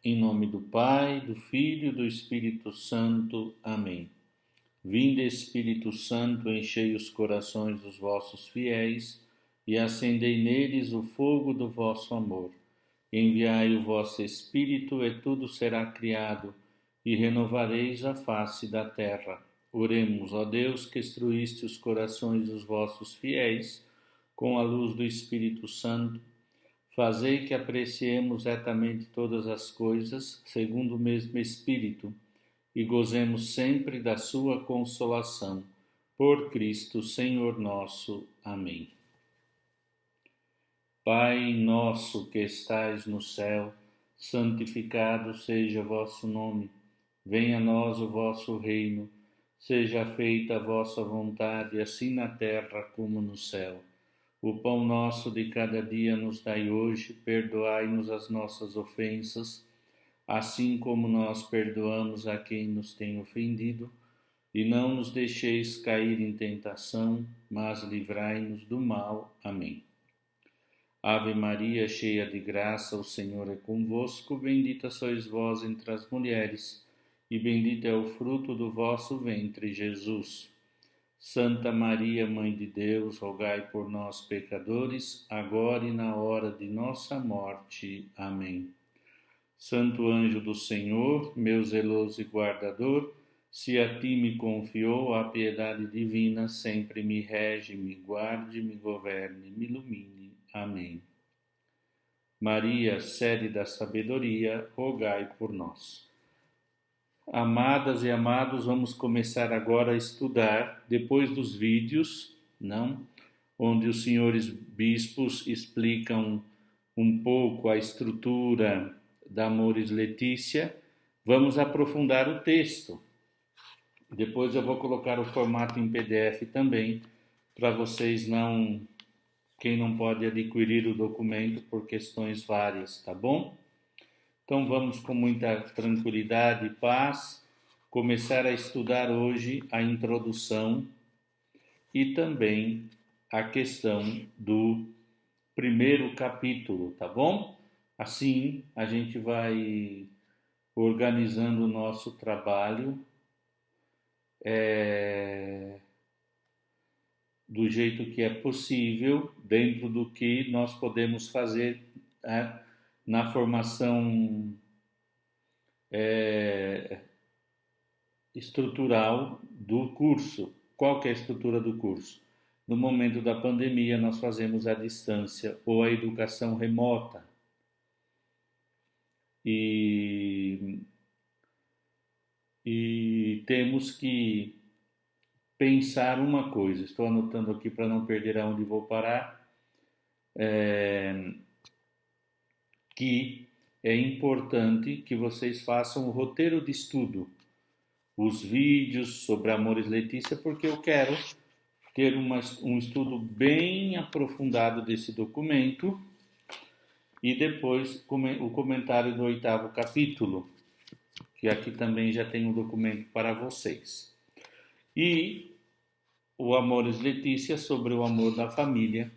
Em nome do Pai, do Filho e do Espírito Santo. Amém. Vinde, Espírito Santo, enchei os corações dos vossos fiéis e acendei neles o fogo do vosso amor. Enviai o vosso Espírito e tudo será criado, e renovareis a face da terra. Oremos, ó Deus, que instruíste os corações dos vossos fiéis com a luz do Espírito Santo. Fazei que apreciemos retamente todas as coisas, segundo o mesmo Espírito, e gozemos sempre da sua consolação. Por Cristo, Senhor nosso. Amém. Pai nosso que estais no céu, santificado seja o vosso nome. Venha a nós o vosso reino. Seja feita a vossa vontade, assim na terra como no céu. O pão nosso de cada dia nos dai hoje, perdoai-nos as nossas ofensas, assim como nós perdoamos a quem nos tem ofendido, e não nos deixeis cair em tentação, mas livrai-nos do mal. Amém. Ave Maria, cheia de graça, o Senhor é convosco, bendita sois vós entre as mulheres, e bendito é o fruto do vosso ventre, Jesus. Santa Maria, Mãe de Deus, rogai por nós, pecadores, agora e na hora de nossa morte. Amém. Santo anjo do Senhor, meu zeloso e guardador, se a ti me confiou a piedade divina, sempre me rege, me guarde, me governe, me ilumine. Amém. Maria, sede da sabedoria, rogai por nós. Amadas e amados, vamos começar agora a estudar, depois dos vídeos, onde os senhores bispos explicam um pouco a estrutura da Amoris Laetitia, vamos aprofundar o texto. Depois eu vou colocar o formato em PDF também, para vocês quem não pode adquirir o documento por questões várias, tá bom? Então vamos com muita tranquilidade e paz começar a estudar hoje a introdução e também a questão do primeiro capítulo, tá bom? Assim a gente vai organizando o nosso trabalho do jeito que é possível, dentro do que nós podemos fazer na formação estrutural do curso. Qual que é a estrutura do curso? No momento da pandemia, nós fazemos à distância ou a educação remota. E temos que pensar uma coisa, estou anotando aqui para não perder aonde vou parar, que é importante que vocês façam o roteiro de estudo, os vídeos sobre Amoris Laetitia, porque eu quero ter um estudo bem aprofundado desse documento e depois o comentário do 8º capítulo, que aqui também já tem um documento para vocês. E o Amoris Laetitia sobre o amor da família,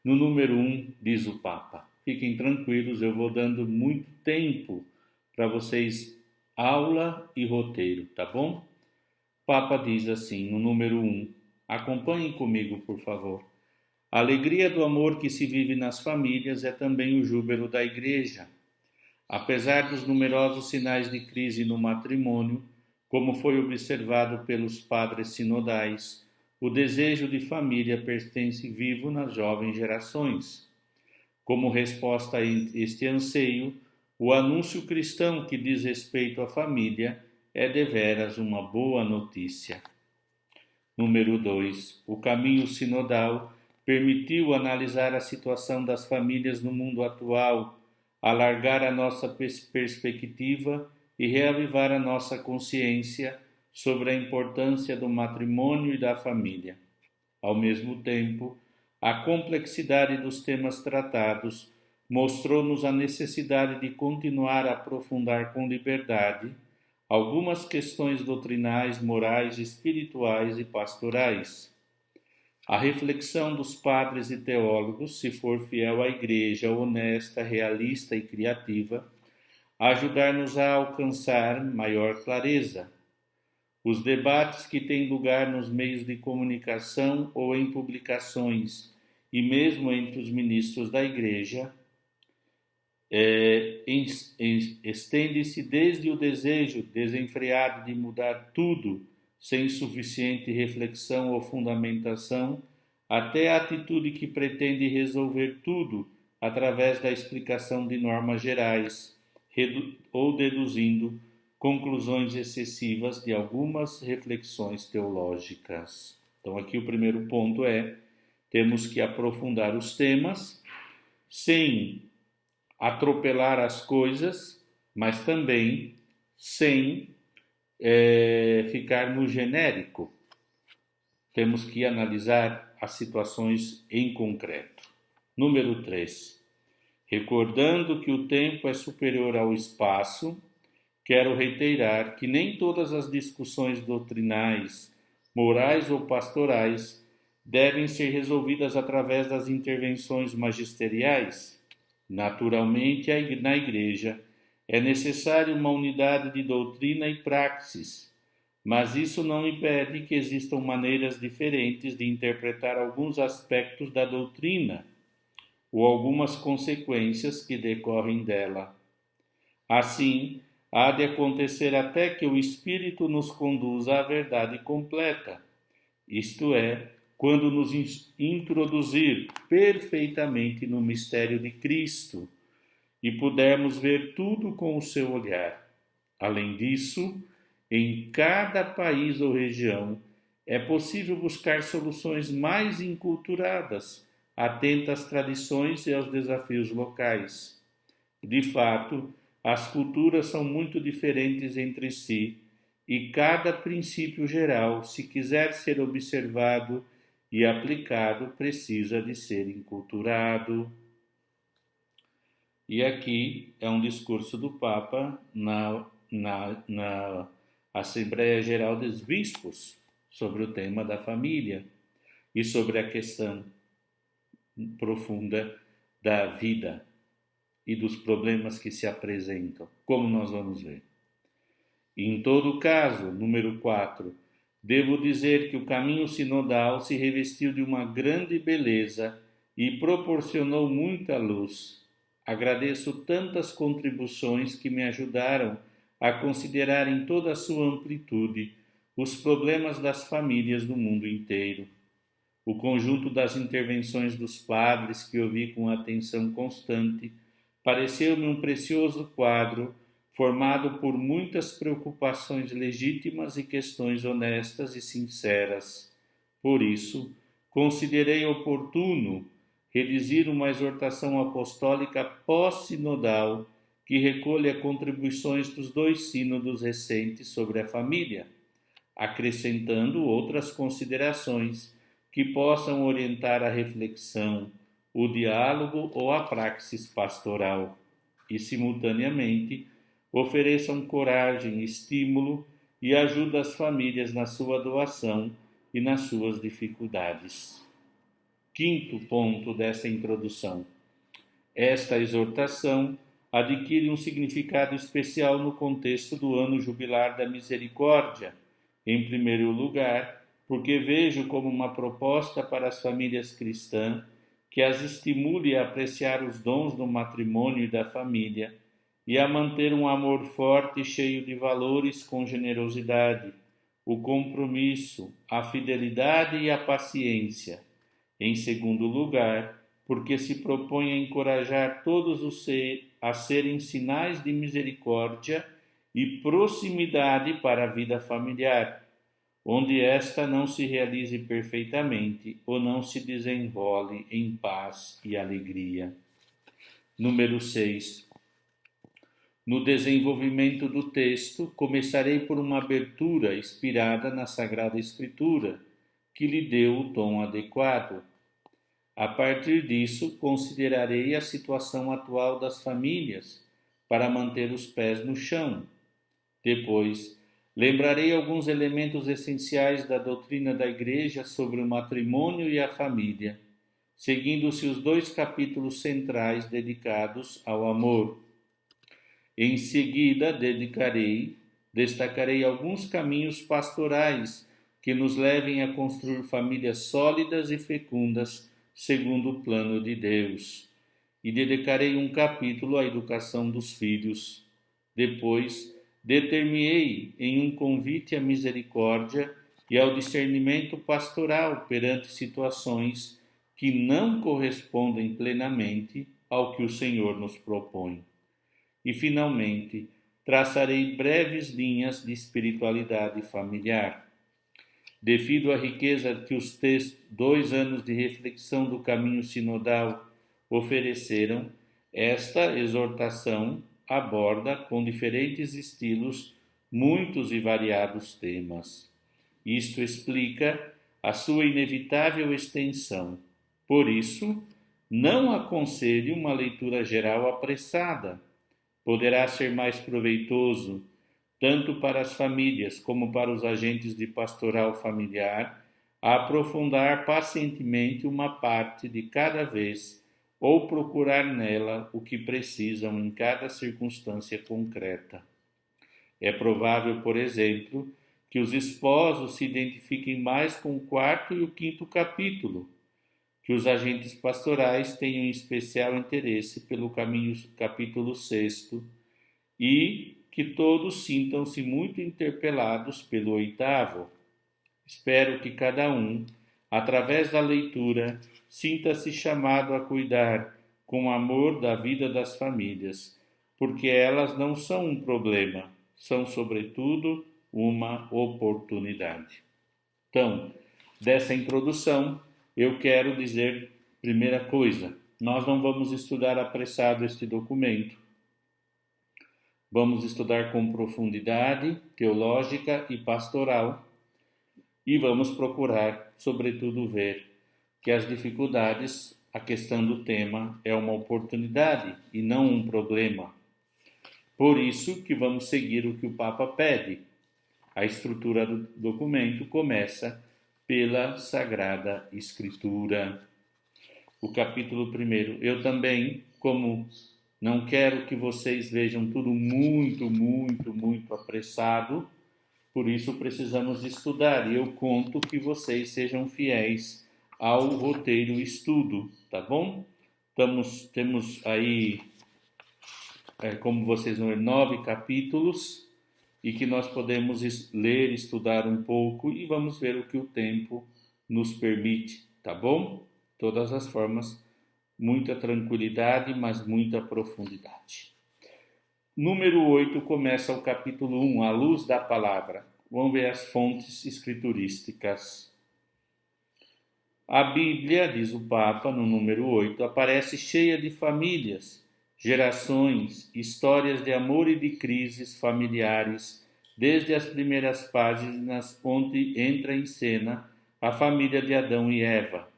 no número 1, diz o Papa. Fiquem tranquilos, eu vou dando muito tempo para vocês, aula e roteiro, tá bom? O Papa diz assim, no número 1, acompanhem comigo, por favor. A alegria do amor que se vive nas famílias é também o júbilo da Igreja. Apesar dos numerosos sinais de crise no matrimônio, como foi observado pelos padres sinodais, o desejo de família persiste vivo nas jovens gerações. Como resposta a este anseio, o anúncio cristão que diz respeito à família é deveras uma boa notícia. Número 2. O caminho sinodal permitiu analisar a situação das famílias no mundo atual, alargar a nossa perspectiva e reavivar a nossa consciência sobre a importância do matrimônio e da família. Ao mesmo tempo, a complexidade dos temas tratados mostrou-nos a necessidade de continuar a aprofundar com liberdade algumas questões doutrinais, morais, espirituais e pastorais. A reflexão dos padres e teólogos, se for fiel à Igreja, honesta, realista e criativa, ajudar-nos a alcançar maior clareza. Os debates que têm lugar nos meios de comunicação ou em publicações, e mesmo entre os ministros da Igreja, estende-se desde o desejo desenfreado de mudar tudo sem suficiente reflexão ou fundamentação, até a atitude que pretende resolver tudo através da explicação de normas gerais, ou deduzindo conclusões excessivas de algumas reflexões teológicas. Então, aqui o primeiro ponto é: temos que aprofundar os temas sem atropelar as coisas, mas também sem ficar no genérico. Temos que analisar as situações em concreto. Número 3. Recordando que o tempo é superior ao espaço, quero reiterar que nem todas as discussões doutrinais, morais ou pastorais devem ser resolvidas através das intervenções magisteriais. Naturalmente, na Igreja é necessária uma unidade de doutrina e praxis, mas isso não impede que existam maneiras diferentes de interpretar alguns aspectos da doutrina ou algumas consequências que decorrem dela. Assim, há de acontecer até que o Espírito nos conduza à verdade completa, isto é, quando nos introduzir perfeitamente no mistério de Cristo e pudermos ver tudo com o seu olhar. Além disso, em cada país ou região, é possível buscar soluções mais enculturadas, atentas às tradições e aos desafios locais. De fato, as culturas são muito diferentes entre si e cada princípio geral, se quiser ser observado e aplicado, precisa de ser enculturado. E aqui é um discurso do Papa na Assembleia Geral dos Bispos sobre o tema da família e sobre a questão profunda da vida e dos problemas que se apresentam, como nós vamos ver. Em todo caso, número 4, devo dizer que o caminho sinodal se revestiu de uma grande beleza e proporcionou muita luz. Agradeço tantas contribuições que me ajudaram a considerar em toda a sua amplitude os problemas das famílias do mundo inteiro. O conjunto das intervenções dos padres que ouvi com atenção constante pareceu-me um precioso quadro formado por muitas preocupações legítimas e questões honestas e sinceras. Por isso, considerei oportuno redigir uma exortação apostólica pós-sinodal que recolha contribuições dos 2 sínodos recentes sobre a família, acrescentando outras considerações que possam orientar a reflexão, o diálogo ou a praxis pastoral, e, simultaneamente, ofereçam coragem, estímulo e ajuda às famílias na sua doação e nas suas dificuldades. Quinto ponto dessa introdução. Esta exortação adquire um significado especial no contexto do ano jubilar da misericórdia. Em primeiro lugar, porque vejo como uma proposta para as famílias cristãs que as estimule a apreciar os dons do matrimônio e da família e a manter um amor forte e cheio de valores com generosidade, o compromisso, a fidelidade e a paciência. Em segundo lugar, porque se propõe a encorajar todos a serem sinais de misericórdia e proximidade para a vida familiar, onde esta não se realize perfeitamente ou não se desenrole em paz e alegria. Número 6. No desenvolvimento do texto, começarei por uma abertura inspirada na Sagrada Escritura, que lhe deu o tom adequado. A partir disso, considerarei a situação atual das famílias para manter os pés no chão. Depois, lembrarei alguns elementos essenciais da doutrina da Igreja sobre o matrimônio e a família, seguindo-se os 2 capítulos centrais dedicados ao amor. Em seguida, destacarei alguns caminhos pastorais que nos levem a construir famílias sólidas e fecundas segundo o plano de Deus. E dedicarei um capítulo à educação dos filhos. Depois, determinei em um convite à misericórdia e ao discernimento pastoral perante situações que não correspondem plenamente ao que o Senhor nos propõe. E, finalmente, traçarei breves linhas de espiritualidade familiar. Devido à riqueza que os 2 anos de reflexão do caminho sinodal ofereceram, esta exortação aborda, com diferentes estilos, muitos e variados temas. Isto explica a sua inevitável extensão. Por isso, não aconselho uma leitura geral apressada. Poderá ser mais proveitoso, tanto para as famílias como para os agentes de pastoral familiar, a aprofundar pacientemente uma parte de cada vez ou procurar nela o que precisam em cada circunstância concreta. É provável, por exemplo, que os esposos se identifiquem mais com o 4º e o 5º capítulo, que os agentes pastorais tenham especial interesse pelo capítulo 6º e que todos sintam-se muito interpelados pelo 8º. Espero que cada um, através da leitura, sinta-se chamado a cuidar com amor da vida das famílias, porque elas não são um problema, são, sobretudo, uma oportunidade. Então, dessa introdução, eu quero dizer, primeira coisa, nós não vamos estudar apressado este documento. Vamos estudar com profundidade teológica e pastoral e vamos procurar, sobretudo, ver que as dificuldades, a questão do tema, é uma oportunidade e não um problema. Por isso que vamos seguir o que o Papa pede. A estrutura do documento começa pela Sagrada Escritura. O capítulo 1. Eu também, como não quero que vocês vejam tudo muito apressado, por isso precisamos estudar. E eu conto que vocês sejam fiéis ao roteiro estudo, tá bom? Temos aí, como vocês vão ver, 9 capítulos e que nós podemos ler, estudar um pouco e vamos ver o que o tempo nos permite, tá bom? De todas as formas, muita tranquilidade, mas muita profundidade. Número 8 começa o capítulo 1, a luz da palavra. Vamos ver as fontes escriturísticas. A Bíblia, diz o Papa, no número 8, aparece cheia de famílias, gerações, histórias de amor e de crises familiares, desde as primeiras páginas onde entra em cena a família de Adão e Eva,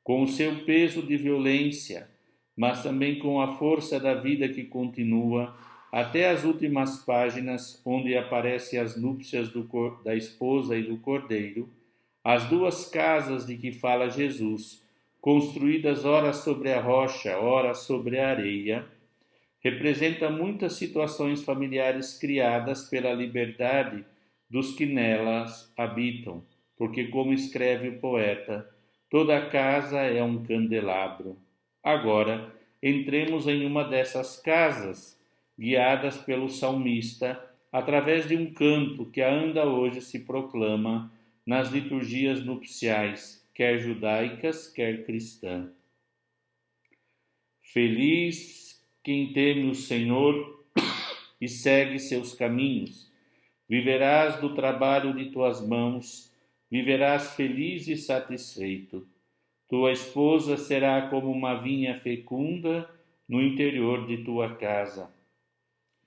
com o seu peso de violência, mas também com a força da vida que continua, até as últimas páginas onde aparecem as núpcias da esposa e do cordeiro, as 2 casas de que fala Jesus, construídas ora sobre a rocha, ora sobre a areia, representa muitas situações familiares criadas pela liberdade dos que nelas habitam, porque, como escreve o poeta, toda casa é um candelabro. Agora, entremos em uma dessas casas, guiadas pelo salmista, através de um canto que ainda hoje se proclama nas liturgias nupciais, quer judaicas, quer cristãs. Feliz quem teme o Senhor e segue seus caminhos. Viverás do trabalho de tuas mãos, viverás feliz e satisfeito. Tua esposa será como uma vinha fecunda no interior de tua casa.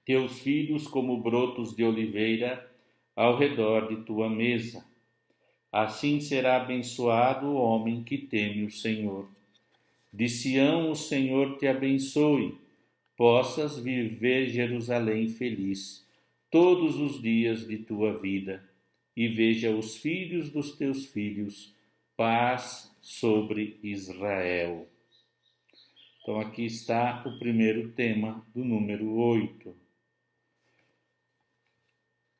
Teus filhos como brotos de oliveira ao redor de tua mesa. Assim será abençoado o homem que teme o Senhor. De Sião o Senhor te abençoe, possas viver Jerusalém feliz todos os dias de tua vida, e veja os filhos dos teus filhos, paz sobre Israel. Então aqui está o primeiro tema do número 8.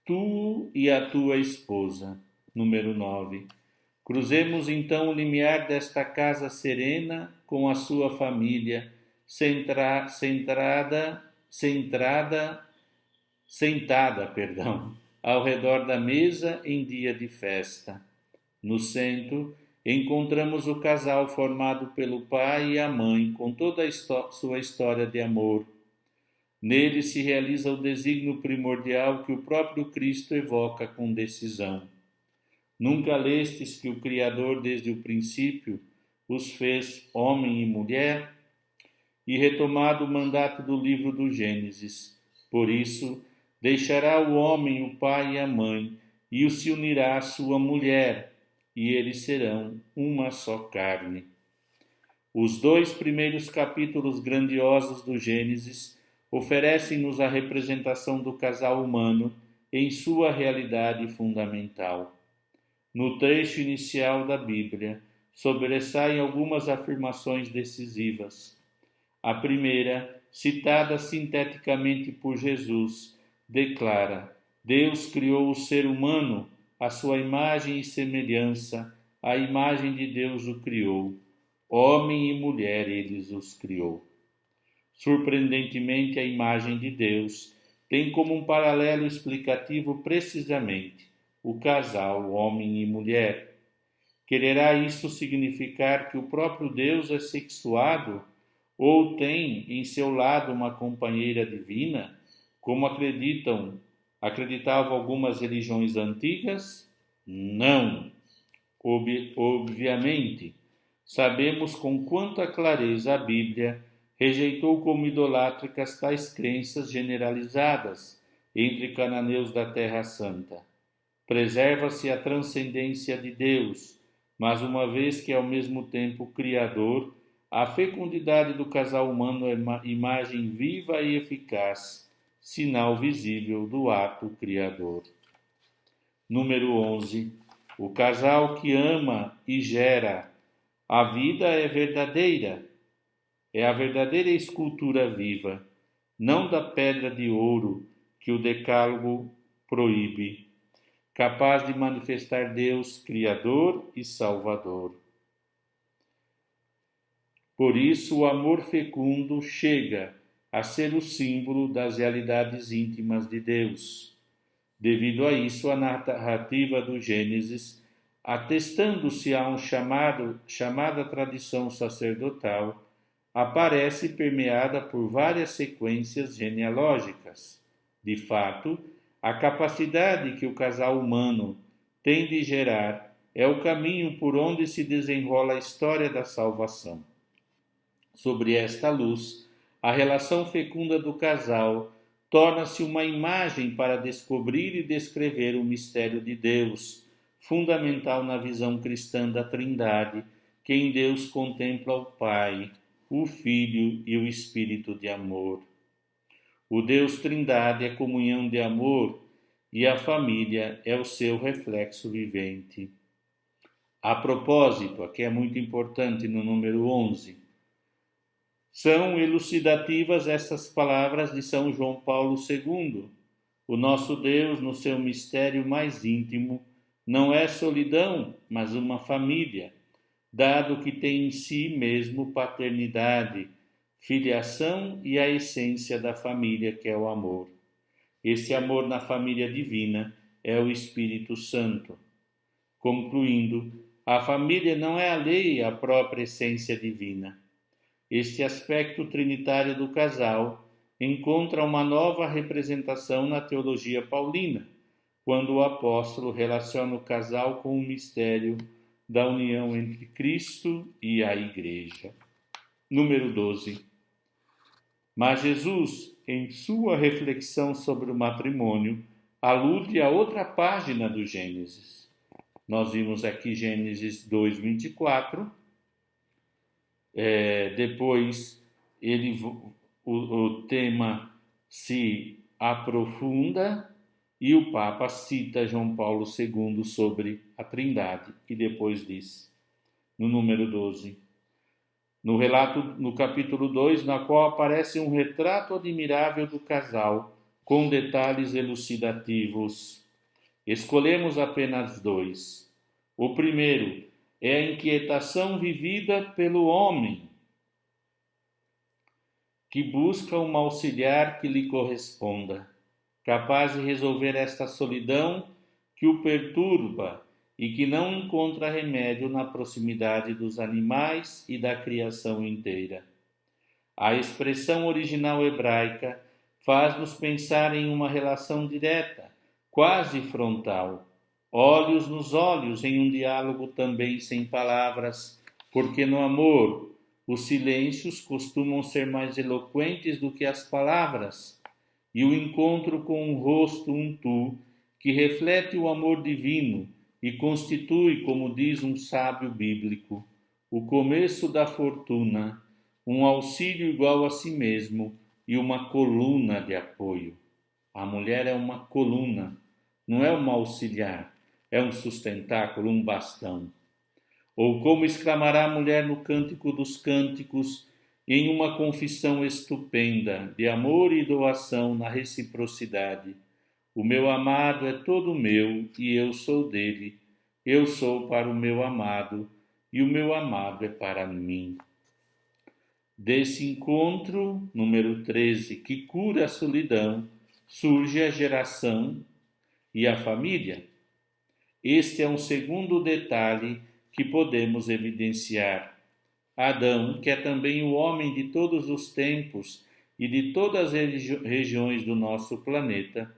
Tu e a tua esposa. Número 9. Cruzemos então o limiar desta casa serena com a sua família, sentada, ao redor da mesa em dia de festa. No centro, encontramos o casal formado pelo pai e a mãe, com toda a sua história de amor. Nele se realiza o desígnio primordial que o próprio Cristo evoca com decisão. Nunca lestes que o Criador, desde o princípio, os fez homem e mulher? E retomado o mandato do livro do Gênesis. Por isso, deixará o homem o pai e a mãe, e se unirá à sua mulher, e eles serão uma só carne. Os 2 primeiros capítulos grandiosos do Gênesis oferecem-nos a representação do casal humano em sua realidade fundamental. No trecho inicial da Bíblia, sobressaem algumas afirmações decisivas. A primeira, citada sinteticamente por Jesus, declara: Deus criou o ser humano à sua imagem e semelhança, a imagem de Deus o criou. Homem e mulher eles os criou. Surpreendentemente, a imagem de Deus tem como um paralelo explicativo precisamente o casal homem e mulher. Quererá isso significar que o próprio Deus é sexuado ou tem em seu lado uma companheira divina, como acreditavam algumas religiões antigas? Não. Obviamente, sabemos com quanta clareza a Bíblia rejeitou como idolátricas tais crenças generalizadas entre cananeus da Terra Santa. Preserva-se a transcendência de Deus, mas uma vez que é ao mesmo tempo Criador, a fecundidade do casal humano é imagem viva e eficaz, sinal visível do ato criador. Número 11. O casal que ama e gera. A vida é verdadeira. É a verdadeira escultura viva, não da pedra de ouro que o Decálogo proíbe, capaz de manifestar Deus Criador e Salvador. Por isso, o amor fecundo chega a ser o símbolo das realidades íntimas de Deus. Devido a isso, a narrativa do Gênesis, atestando-se a chamada tradição sacerdotal, aparece permeada por várias sequências genealógicas. De fato, a capacidade que o casal humano tem de gerar é o caminho por onde se desenrola a história da salvação. Sobre esta luz, a relação fecunda do casal torna-se uma imagem para descobrir e descrever o mistério de Deus, fundamental na visão cristã da Trindade, que em Deus contempla o Pai, o Filho e o Espírito de amor. O Deus Trindade é comunhão de amor e a família é o seu reflexo vivente. A propósito, aqui é muito importante no número 11, são elucidativas estas palavras de São João Paulo II. O nosso Deus, no seu mistério mais íntimo, não é solidão, mas uma família, dado que tem em si mesmo paternidade, filiação e a essência da família, que é o amor. Esse amor na família divina é o Espírito Santo. Concluindo, a família não é alheia à própria essência divina. Este aspecto trinitário do casal encontra uma nova representação na teologia paulina, quando o apóstolo relaciona o casal com o mistério da união entre Cristo e a Igreja. Número 12. Mas Jesus, em sua reflexão sobre o matrimônio, alude a outra página do Gênesis. Nós vimos aqui Gênesis 2:24. Depois o tema se aprofunda e o Papa cita João Paulo II sobre a Trindade e depois diz, no número 12, no relato, no capítulo 2, na qual aparece um retrato admirável do casal, com detalhes elucidativos. Escolhemos apenas dois. O primeiro é a inquietação vivida pelo homem, que busca um auxiliar que lhe corresponda, capaz de resolver esta solidão que o perturba e que não encontra remédio na proximidade dos animais e da criação inteira. A expressão original hebraica faz-nos pensar em uma relação direta, quase frontal, olhos nos olhos, em um diálogo também sem palavras, porque no amor os silêncios costumam ser mais eloquentes do que as palavras, e o encontro com um rosto, um tu, que reflete o amor divino e constitui, como diz um sábio bíblico, o começo da fortuna, um auxílio igual a si mesmo e uma coluna de apoio. A mulher é uma coluna, não é uma auxiliar, é um sustentáculo, um bastão. Ou como exclamará a mulher no Cântico dos Cânticos, em uma confissão estupenda de amor e doação na reciprocidade: o meu amado é todo meu e eu sou dele. Eu sou para o meu amado e o meu amado é para mim. Desse encontro, número 13, que cura a solidão, surge a geração e a família. Este é um segundo detalhe que podemos evidenciar. Adão, que é também o homem de todos os tempos e de todas as regiões do nosso planeta,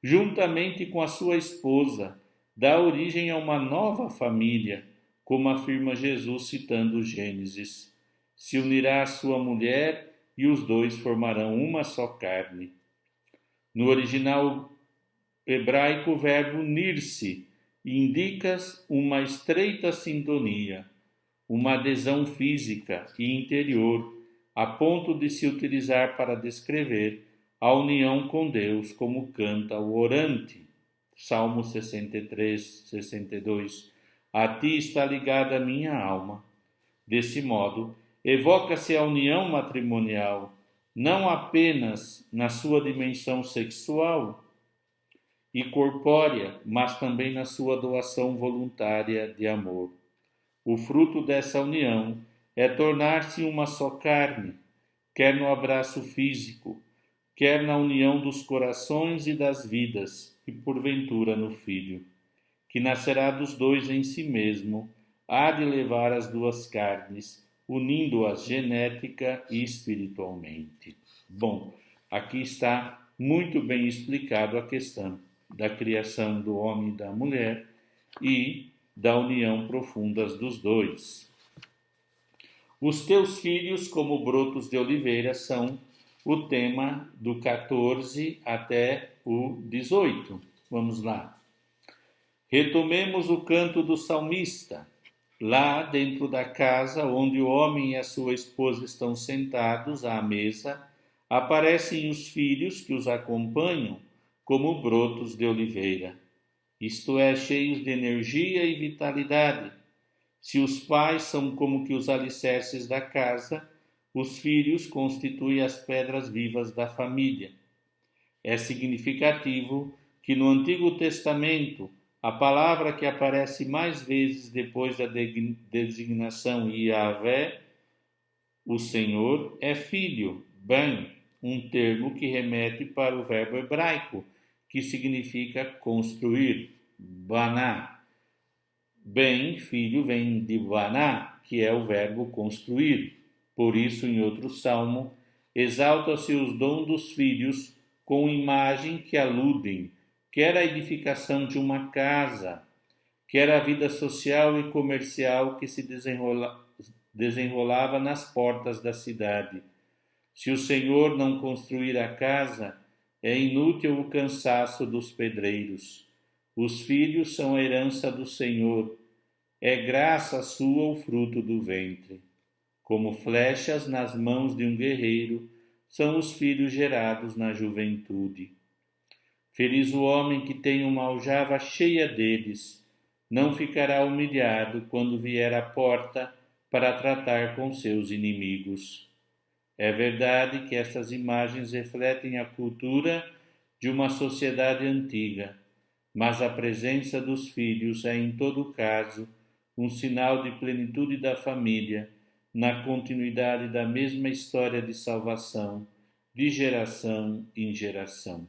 juntamente com a sua esposa, dá origem a uma nova família, como afirma Jesus citando Gênesis. Se unirá à sua mulher e os dois formarão uma só carne. No original hebraico, o verbo unir-se indica uma estreita sintonia, uma adesão física e interior, a ponto de se utilizar para descrever a união com Deus, como canta o orante. Salmo 63, 62. A ti está ligada a minha alma. Desse modo, evoca-se a união matrimonial, não apenas na sua dimensão sexual e corpórea, mas também na sua doação voluntária de amor. O fruto dessa união é tornar-se uma só carne, quer no abraço físico, quer na união dos corações e das vidas, e porventura no Filho, que nascerá dos dois em si mesmo, há de levar as duas carnes, unindo-as genética e espiritualmente. Bom, aqui está muito bem explicado a questão da criação do homem e da mulher e da união profunda dos dois. Os teus filhos, como brotos de oliveira, são o tema do 14 até o 18. Vamos lá. Retomemos o canto do salmista. Lá dentro da casa, onde o homem e a sua esposa estão sentados à mesa, aparecem os filhos que os acompanham como brotos de oliveira, isto é, cheios de energia e vitalidade. Se os pais são como que os alicerces da casa, os filhos constituem as pedras vivas da família. É significativo que no Antigo Testamento a palavra que aparece mais vezes depois da designação Yahvé, o Senhor, é filho, ben, um termo que remete para o verbo hebraico, que significa construir, baná. Ben, filho, vem de baná, que é o verbo construir. Por isso, em outro salmo, exalta-se os dons dos filhos com imagem que aludem, quer a edificação de uma casa, quer a vida social e comercial que se desenrolava nas portas da cidade. Se o Senhor não construir a casa, é inútil o cansaço dos pedreiros. Os filhos são a herança do Senhor, é graça sua o fruto do ventre. Como flechas nas mãos de um guerreiro, são os filhos gerados na juventude. Feliz o homem que tem uma aljava cheia deles, não ficará humilhado quando vier à porta para tratar com seus inimigos. É verdade que estas imagens refletem a cultura de uma sociedade antiga, mas a presença dos filhos é, em todo caso, um sinal de plenitude da família, na continuidade da mesma história de salvação, de geração em geração.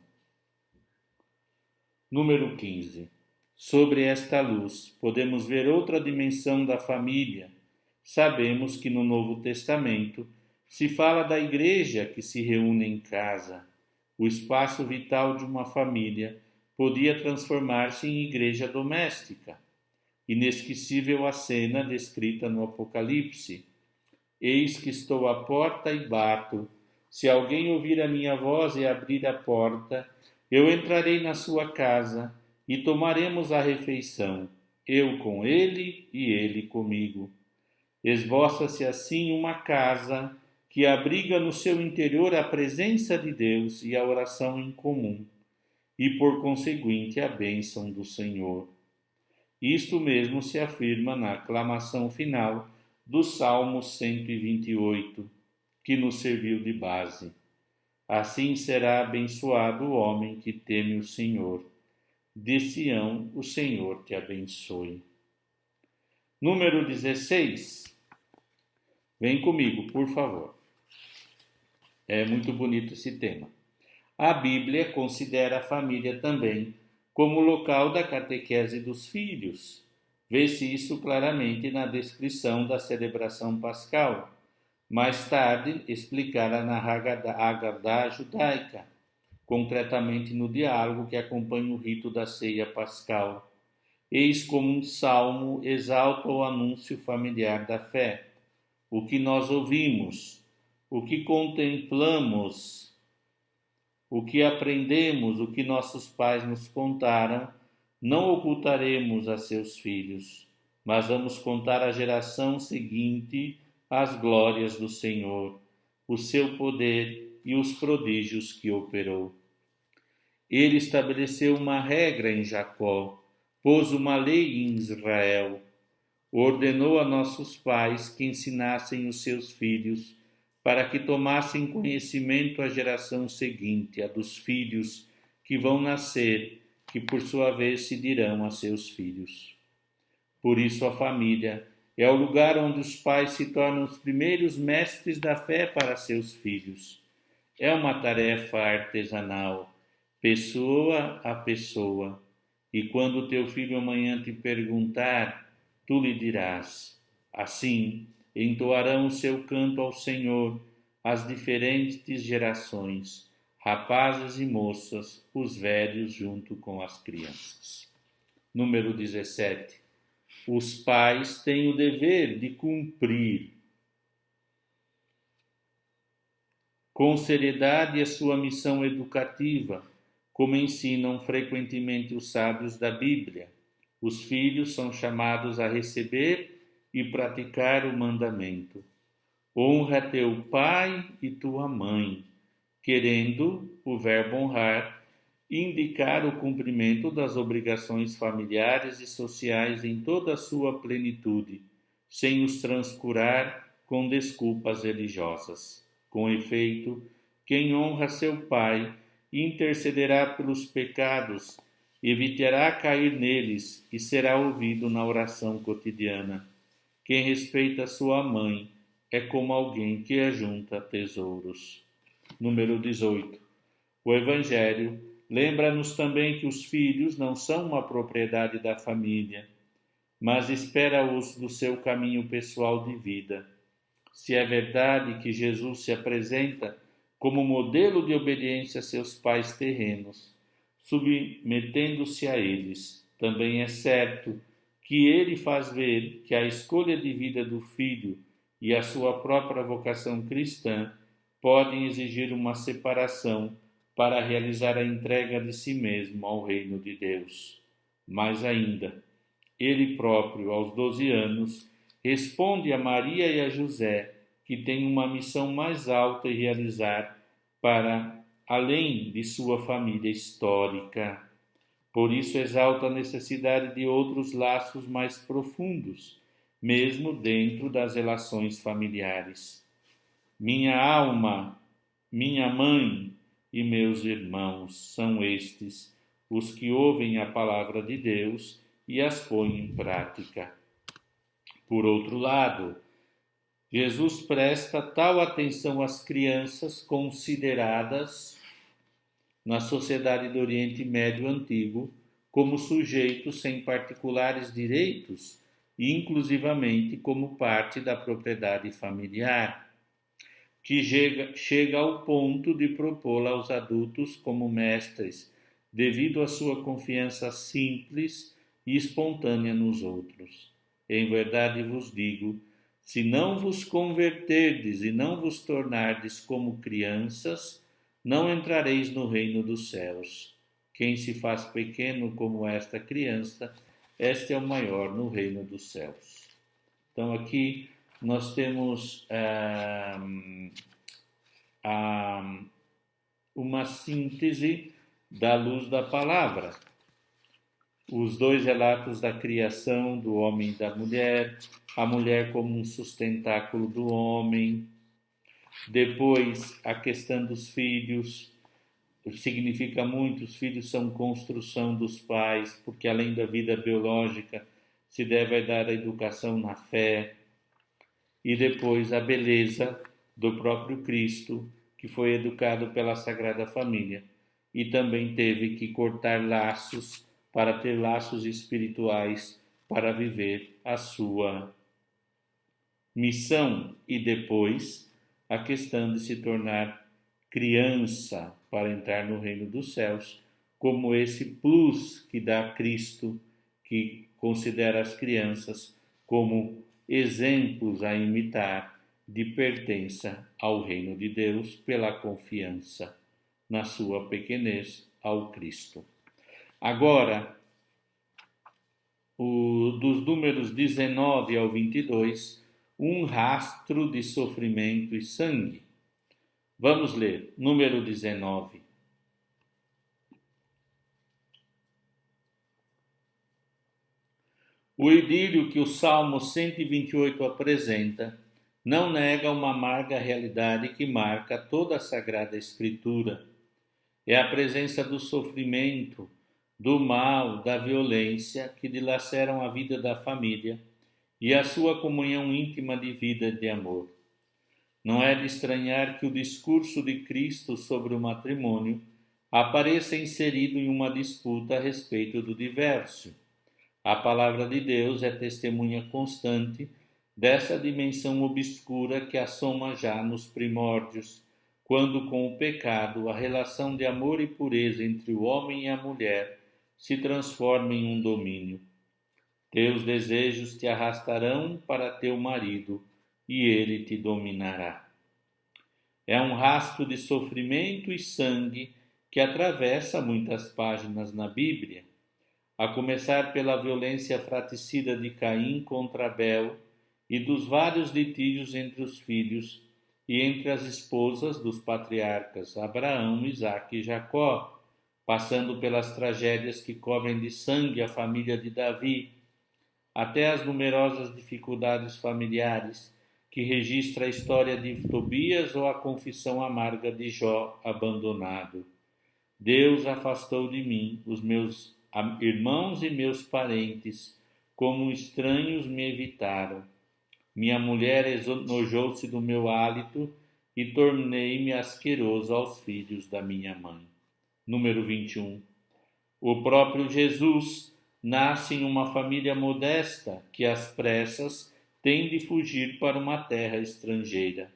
Número 15. Sobre esta luz, podemos ver outra dimensão da família. Sabemos que no Novo Testamento se fala da igreja que se reúne em casa. O espaço vital de uma família podia transformar-se em igreja doméstica. Inesquecível a cena descrita no Apocalipse. Eis que estou à porta e bato. Se alguém ouvir a minha voz e abrir a porta, eu entrarei na sua casa e tomaremos a refeição, eu com ele e ele comigo. Esboça-se assim uma casa que abriga no seu interior a presença de Deus e a oração em comum, e por conseguinte a bênção do Senhor. Isto mesmo se afirma na aclamação final do Salmo 128, que nos serviu de base. Assim será abençoado o homem que teme o Senhor. De Sião o Senhor te abençoe. Número 16. Vem comigo, por favor. É muito bonito esse tema. A Bíblia considera a família também como local da catequese dos filhos. Vê-se isso claramente na descrição da celebração pascal. Mais tarde, explicará na Haggadah judaica, concretamente no diálogo que acompanha o rito da ceia pascal. Eis como um salmo exalta o anúncio familiar da fé. O que nós ouvimos, o que contemplamos, o que aprendemos, o que nossos pais nos contaram, não ocultaremos a seus filhos, mas vamos contar à geração seguinte as glórias do Senhor, o seu poder e os prodígios que operou. Ele estabeleceu uma regra em Jacó, pôs uma lei em Israel, ordenou a nossos pais que ensinassem os seus filhos, para que tomassem conhecimento a geração seguinte, a dos filhos que vão nascer, que por sua vez se dirão a seus filhos. Por isso a família é o lugar onde os pais se tornam os primeiros mestres da fé para seus filhos. É uma tarefa artesanal, pessoa a pessoa, e quando teu filho amanhã te perguntar, tu lhe dirás. Assim, entoarão o seu canto ao Senhor as diferentes gerações, rapazes e moças, os velhos junto com as crianças. Número 17. Os pais têm o dever de cumprir com seriedade a sua missão educativa, como ensinam frequentemente os sábios da Bíblia. Os filhos são chamados a receber e praticar o mandamento. Honra teu pai e tua mãe, querendo o verbo honrar indicar o cumprimento das obrigações familiares e sociais em toda a sua plenitude, sem os transcurar com desculpas religiosas. Com efeito, quem honra seu pai intercederá pelos pecados, evitará cair neles e será ouvido na oração cotidiana. Quem respeita sua mãe é como alguém que ajunta tesouros. Número 18. O Evangelho lembra-nos também que os filhos não são uma propriedade da família, mas espera-os do seu caminho pessoal de vida. Se é verdade que Jesus se apresenta como modelo de obediência a seus pais terrenos, submetendo-se a eles, também é certo que ele faz ver que a escolha de vida do filho e a sua própria vocação cristã podem exigir uma separação para realizar a entrega de si mesmo ao reino de Deus. Mais ainda, ele próprio, aos 12 anos, responde a Maria e a José que têm uma missão mais alta a realizar para além de sua família histórica. Por isso exalta a necessidade de outros laços mais profundos, mesmo dentro das relações familiares. Minha alma, minha mãe e meus irmãos são estes os que ouvem a palavra de Deus e as põem em prática. Por outro lado, Jesus presta tal atenção às crianças consideradas na sociedade do Oriente Médio Antigo como sujeitos sem particulares direitos e inclusivamente como parte da propriedade familiar, que chega ao ponto de propô-la aos adultos como mestres, devido à sua confiança simples e espontânea nos outros. Em verdade vos digo, se não vos converterdes e não vos tornardes como crianças, não entrareis no reino dos céus. Quem se faz pequeno como esta criança, este é o maior no reino dos céus. Então aqui nós temos uma síntese da luz da palavra. Os dois relatos da criação do homem e da mulher, a mulher como um sustentáculo do homem. Depois, a questão dos filhos, significa muito, os filhos são construção dos pais, porque além da vida biológica, se deve dar a educação na fé. E depois, a beleza do próprio Cristo, que foi educado pela Sagrada Família e também teve que cortar laços para ter laços espirituais para viver a sua missão. E depois a questão de se tornar criança para entrar no reino dos céus, como esse plus que dá Cristo, que considera as crianças como exemplos a imitar de pertença ao reino de Deus pela confiança na sua pequenez ao Cristo. Agora, dos números 19 ao 22, um rastro de sofrimento e sangue. Vamos ler, número 19. O idílio que o Salmo 128 apresenta não nega uma amarga realidade que marca toda a Sagrada Escritura. É a presença do sofrimento, do mal, da violência que dilaceram a vida da família e a sua comunhão íntima de vida e de amor. Não é de estranhar que o discurso de Cristo sobre o matrimônio apareça inserido em uma disputa a respeito do divórcio. A palavra de Deus é testemunha constante dessa dimensão obscura que assoma já nos primórdios, quando com o pecado a relação de amor e pureza entre o homem e a mulher se transforma em um domínio. Teus desejos te arrastarão para teu marido e ele te dominará. É um rastro de sofrimento e sangue que atravessa muitas páginas na Bíblia, a começar pela violência fratricida de Caim contra Abel e dos vários litígios entre os filhos e entre as esposas dos patriarcas Abraão, Isaque e Jacó, passando pelas tragédias que cobrem de sangue a família de Davi, até as numerosas dificuldades familiares que registra a história de Tobias ou a confissão amarga de Jó abandonado. Deus afastou de mim os meus irmãos e meus parentes, como estranhos me evitaram. Minha mulher enojou-se do meu hálito e tornei-me asqueroso aos filhos da minha mãe. Número 21. O próprio Jesus nasce em uma família modesta que às pressas tem de fugir para uma terra estrangeira.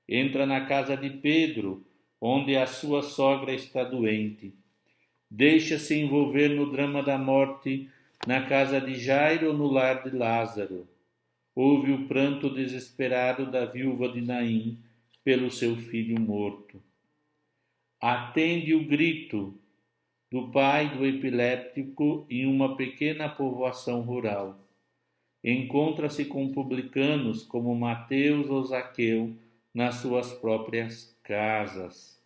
Entra na casa de Pedro, onde a sua sogra está doente. Deixa-se envolver no drama da morte na casa de Jairo ou no lar de Lázaro. Ouve o pranto desesperado da viúva de Naim pelo seu filho morto. Atende o grito do pai do epiléptico em uma pequena povoação rural. Encontra-se com publicanos como Mateus ou Zaqueu nas suas próprias casas,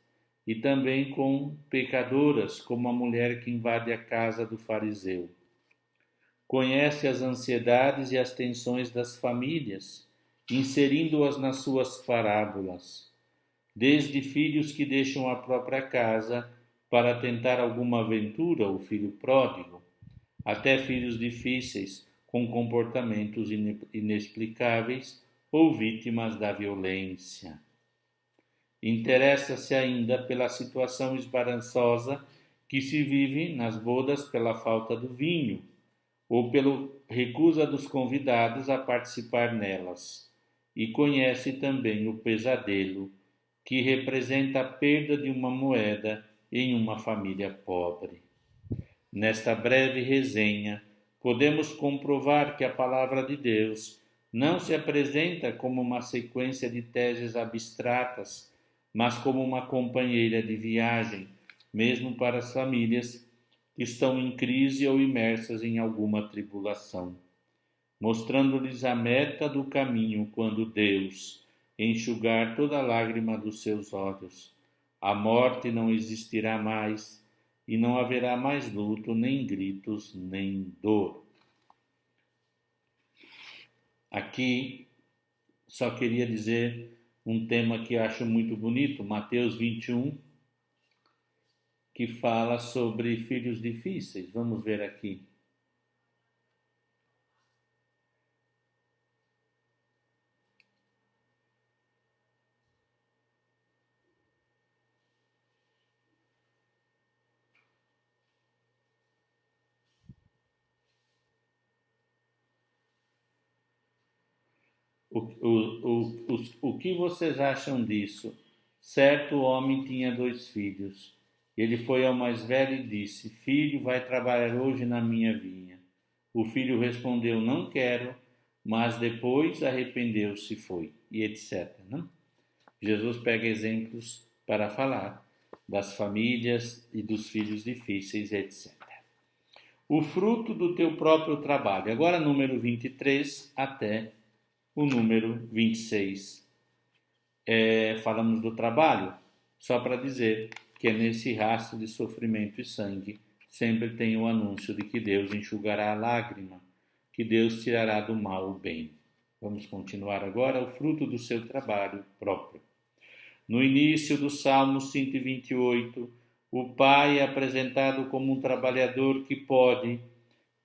e também com pecadoras como a mulher que invade a casa do fariseu. conhece as ansiedades e as tensões das famílias, inserindo-as nas suas parábolas, desde filhos que deixam a própria casa para tentar alguma aventura, o filho pródigo, até filhos difíceis com comportamentos inexplicáveis ou vítimas da violência. Interessa-se ainda pela situação embaraçosa que se vive nas bodas pela falta do vinho, ou pela recusa dos convidados a participar nelas, e conhece também o pesadelo que representa a perda de uma moeda em uma família pobre. Nesta breve resenha, podemos comprovar que a palavra de Deus não se apresenta como uma sequência de teses abstratas, mas como uma companheira de viagem, mesmo para as famílias que estão em crise ou imersas em alguma tribulação, mostrando-lhes a meta do caminho quando Deus enxugar toda lágrima dos seus olhos. A morte não existirá mais e não haverá mais luto, nem gritos, nem dor. Aqui só queria dizer um tema que eu acho muito bonito, Mateus 21, que fala sobre filhos difíceis. Vamos ver aqui. O que vocês acham disso? Certo homem tinha 2 filhos. Ele foi ao mais velho e disse: Filho, vai trabalhar hoje na minha vinha. O filho respondeu: Não quero, mas depois arrependeu-se e foi, e etc. Não? Jesus pega exemplos para falar das famílias e dos filhos difíceis, etc. O fruto do teu próprio trabalho. Agora, número 23 até o número 26. Falamos do trabalho, só para dizer que é nesse rastro de sofrimento e sangue sempre tem o anúncio de que Deus enxugará a lágrima, que Deus tirará do mal o bem. Vamos continuar agora o fruto do seu trabalho próprio. No início do Salmo 128, o Pai é apresentado como um trabalhador que pode,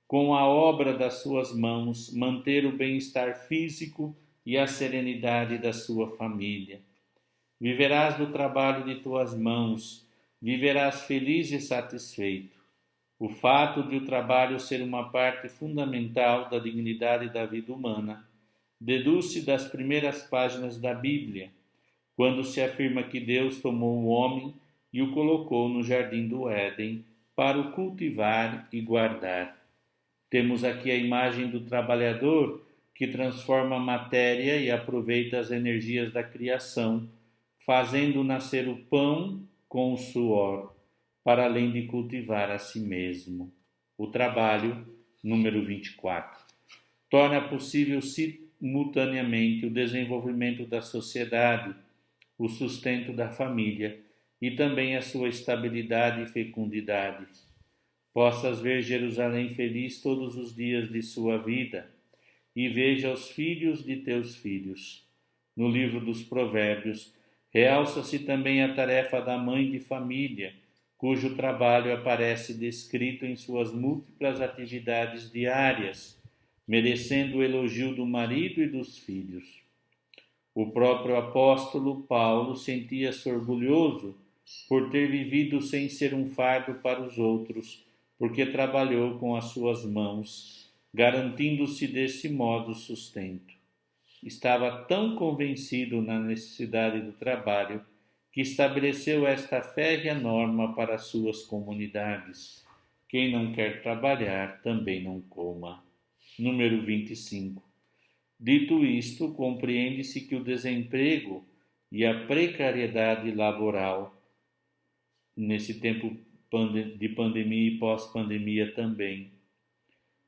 com a obra das suas mãos, manter o bem-estar físico e a serenidade da sua família. Viverás do trabalho de tuas mãos, viverás feliz e satisfeito. O fato de o trabalho ser uma parte fundamental da dignidade da vida humana deduz-se das primeiras páginas da Bíblia, quando se afirma que Deus tomou o homem e o colocou no jardim do Éden para o cultivar e guardar. Temos aqui a imagem do trabalhador que transforma a matéria e aproveita as energias da criação, fazendo nascer o pão com o suor, para além de cultivar a si mesmo. O trabalho, número 24, torna possível simultaneamente o desenvolvimento da sociedade, o sustento da família e também a sua estabilidade e fecundidade. Possas ver Jerusalém feliz todos os dias de sua vida e veja os filhos de teus filhos. No livro dos Provérbios, realça-se também a tarefa da mãe de família, cujo trabalho aparece descrito em suas múltiplas atividades diárias, merecendo o elogio do marido e dos filhos. O próprio apóstolo Paulo sentia-se orgulhoso por ter vivido sem ser um fardo para os outros, porque trabalhou com as suas mãos, garantindo-se desse modo sustento. Estava tão convencido na necessidade do trabalho que estabeleceu esta férrea norma para as suas comunidades: quem não quer trabalhar, também não coma. Número 25. Dito isto, compreende-se que o desemprego e a precariedade laboral, nesse tempo de pandemia e pós-pandemia também,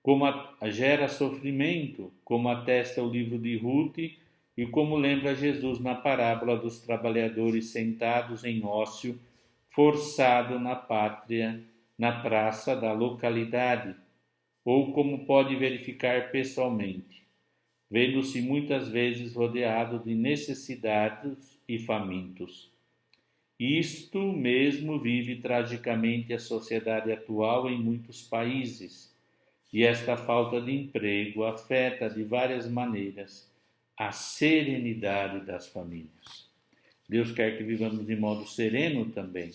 como gera sofrimento, como atesta o livro de Ruth e como lembra Jesus na parábola dos trabalhadores sentados em ócio, forçado na praça da localidade, ou como pode verificar pessoalmente, vendo-se muitas vezes rodeado de necessitados e famintos. Isto mesmo vive tragicamente a sociedade atual em muitos países, e esta falta de emprego afeta de várias maneiras a serenidade das famílias. Deus quer que vivamos de modo sereno também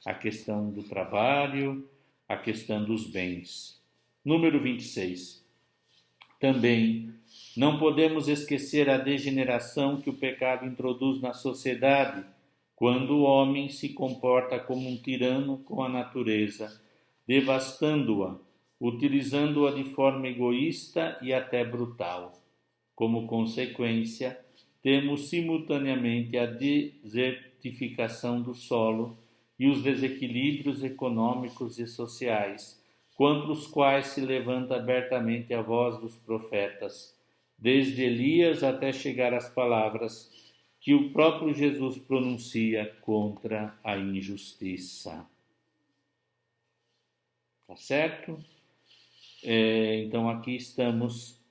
a questão do trabalho, a questão dos bens. Número 26. Também não podemos esquecer a degeneração que o pecado introduz na sociedade, quando o homem se comporta como um tirano com a natureza, devastando-a, utilizando-a de forma egoísta e até brutal. Como consequência, temos simultaneamente a desertificação do solo e os desequilíbrios econômicos e sociais, contra os quais se levanta abertamente a voz dos profetas, desde Elias até chegar às palavras que o próprio Jesus pronuncia contra a injustiça. Tá certo? Então aqui estamos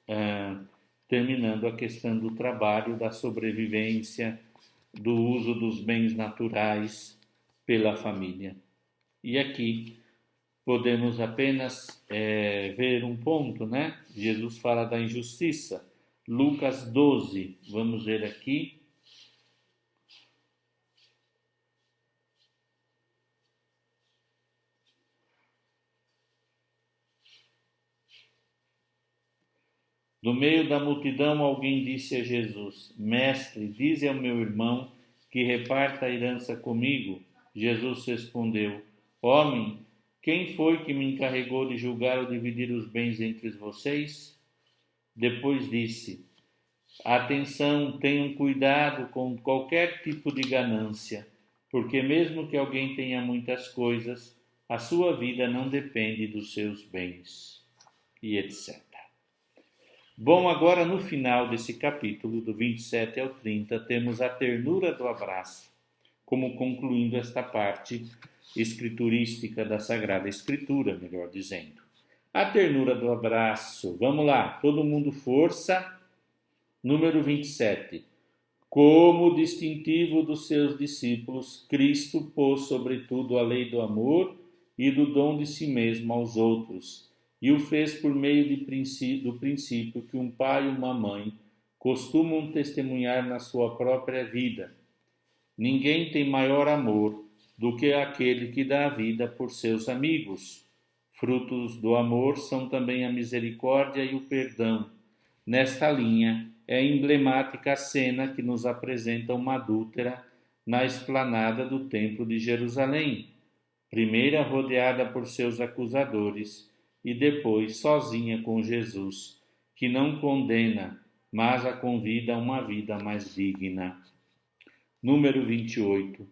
terminando a questão do trabalho, da sobrevivência, do uso dos bens naturais pela família. E aqui podemos apenas ver um ponto, né? Jesus fala da injustiça. Lucas 12, vamos ver aqui. No meio da multidão, alguém disse a Jesus: Mestre, dize ao meu irmão que reparta a herança comigo. Jesus respondeu: Homem, quem foi que me encarregou de julgar ou dividir os bens entre vocês? Depois disse: Atenção, tenham cuidado com qualquer tipo de ganância, porque mesmo que alguém tenha muitas coisas, a sua vida não depende dos seus bens, e etc. Bom, agora no final desse capítulo, do 27 ao 30, temos a ternura do abraço, como concluindo esta parte escriturística da Sagrada Escritura, melhor dizendo. A ternura do abraço. Vamos lá, todo mundo força. Número 27. Como distintivo dos seus discípulos, Cristo pôs sobretudo a lei do amor e do dom de si mesmo aos outros, e o fez por meio do princípio que um pai e uma mãe costumam testemunhar na sua própria vida. Ninguém tem maior amor do que aquele que dá a vida por seus amigos. Frutos do amor são também a misericórdia e o perdão. Nesta linha, é emblemática a cena que nos apresenta uma adúltera na esplanada do Templo de Jerusalém, primeira rodeada por seus acusadores e depois sozinha com Jesus, que não condena, mas a convida a uma vida mais digna. Número 28.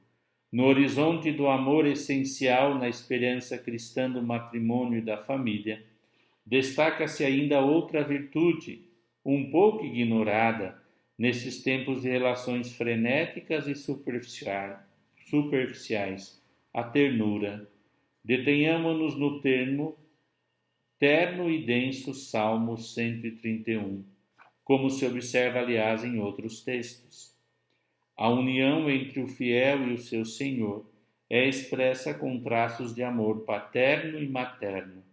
No horizonte do amor essencial na experiência cristã do matrimônio e da família, destaca-se ainda outra virtude, um pouco ignorada nesses tempos de relações frenéticas e superficiais, a ternura. Detenhamo-nos no terno e denso Salmo 131, como se observa, aliás, em outros textos. A união entre o fiel e o seu Senhor é expressa com traços de amor paterno e materno.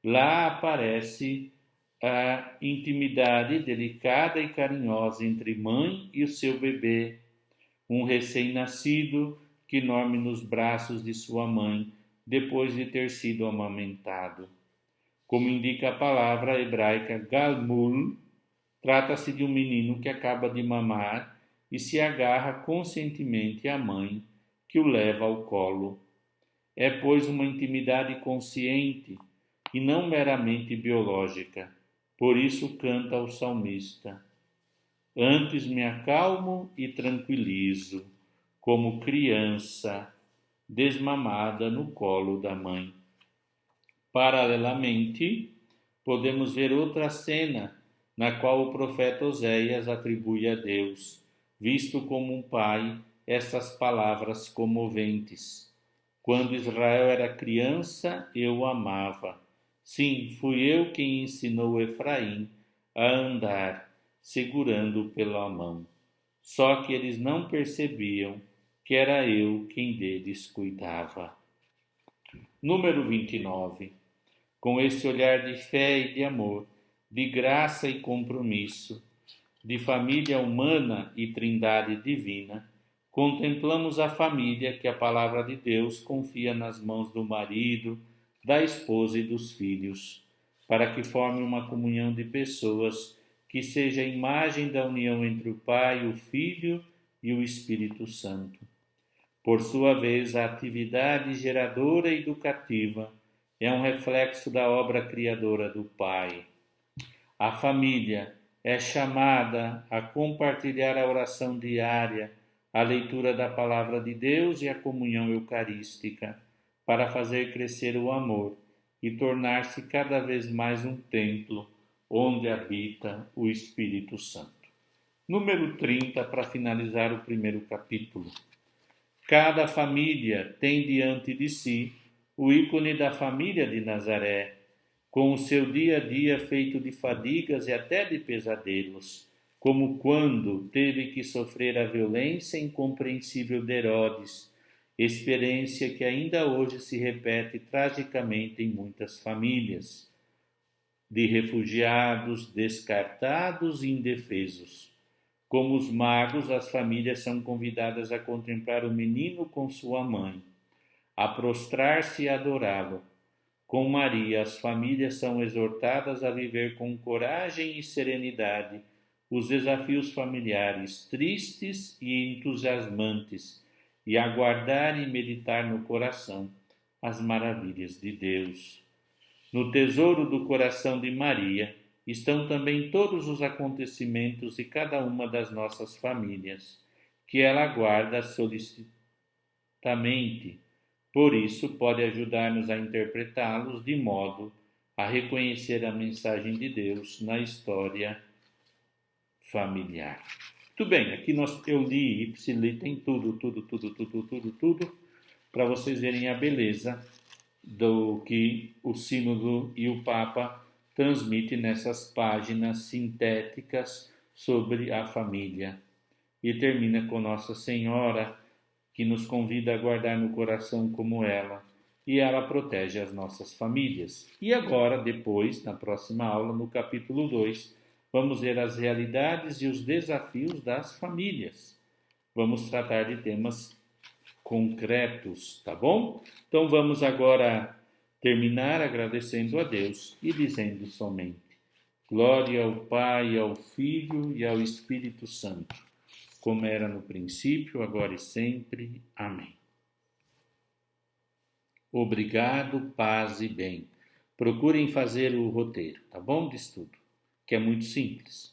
Lá aparece a intimidade delicada e carinhosa entre mãe e o seu bebê, um recém-nascido que dorme nos braços de sua mãe depois de ter sido amamentado. Como indica a palavra hebraica galmul, trata-se de um menino que acaba de mamar e se agarra conscientemente à mãe, que o leva ao colo. É, pois, uma intimidade consciente e não meramente biológica. Por isso canta o salmista: Antes me acalmo e tranquilizo, como criança desmamada no colo da mãe. Paralelamente, podemos ver outra cena na qual o profeta Oséias atribui a Deus, visto como um pai, estas palavras comoventes: Quando Israel era criança, eu o amava, Sim, fui eu quem ensinou Efraim a andar, segurando-o pela mão. Só que eles não percebiam que era eu quem deles cuidava. Número 29. Com esse olhar de fé e de amor, de graça e compromisso, de família humana e trindade divina, contemplamos a família que a palavra de Deus confia nas mãos do marido, da esposa e dos filhos, para que forme uma comunhão de pessoas que seja a imagem da união entre o Pai, o Filho e o Espírito Santo. Por sua vez, a atividade geradora e educativa é um reflexo da obra criadora do Pai. A família é chamada a compartilhar a oração diária, a leitura da palavra de Deus e a comunhão eucarística, para fazer crescer o amor e tornar-se cada vez mais um templo onde habita o Espírito Santo. Número 30, para finalizar o primeiro capítulo. Cada família tem diante de si o ícone da família de Nazaré, com o seu dia a dia feito de fadigas e até de pesadelos, como quando teve que sofrer a violência incompreensível de Herodes, experiência que ainda hoje se repete tragicamente em muitas famílias, de refugiados, descartados e indefesos. Como os magos, as famílias são convidadas a contemplar o menino com sua mãe, a prostrar-se e adorá-lo. Com Maria, as famílias são exortadas a viver com coragem e serenidade os desafios familiares tristes e entusiasmantes e a guardar e meditar no coração as maravilhas de Deus. No tesouro do coração de Maria estão também todos os acontecimentos de cada uma das nossas famílias, que ela guarda solicitamente. Por isso, pode ajudar-nos a interpretá-los de modo a reconhecer a mensagem de Deus na história familiar. Muito bem, aqui eu li ipsiliter tudo, para vocês verem a beleza do que o Sínodo e o Papa transmitem nessas páginas sintéticas sobre a família. E termina com Nossa Senhora, que nos convida a guardar no coração como ela, e ela protege as nossas famílias. E agora, depois, na próxima aula, no capítulo 2, vamos ver as realidades e os desafios das famílias. Vamos tratar de temas concretos, tá bom? Então vamos agora terminar agradecendo a Deus e dizendo somente: glória ao Pai, ao Filho e ao Espírito Santo, como era no princípio, agora e sempre. Amém. Obrigado, paz e bem. Procurem fazer o roteiro, tá bom? De estudo, que é muito simples.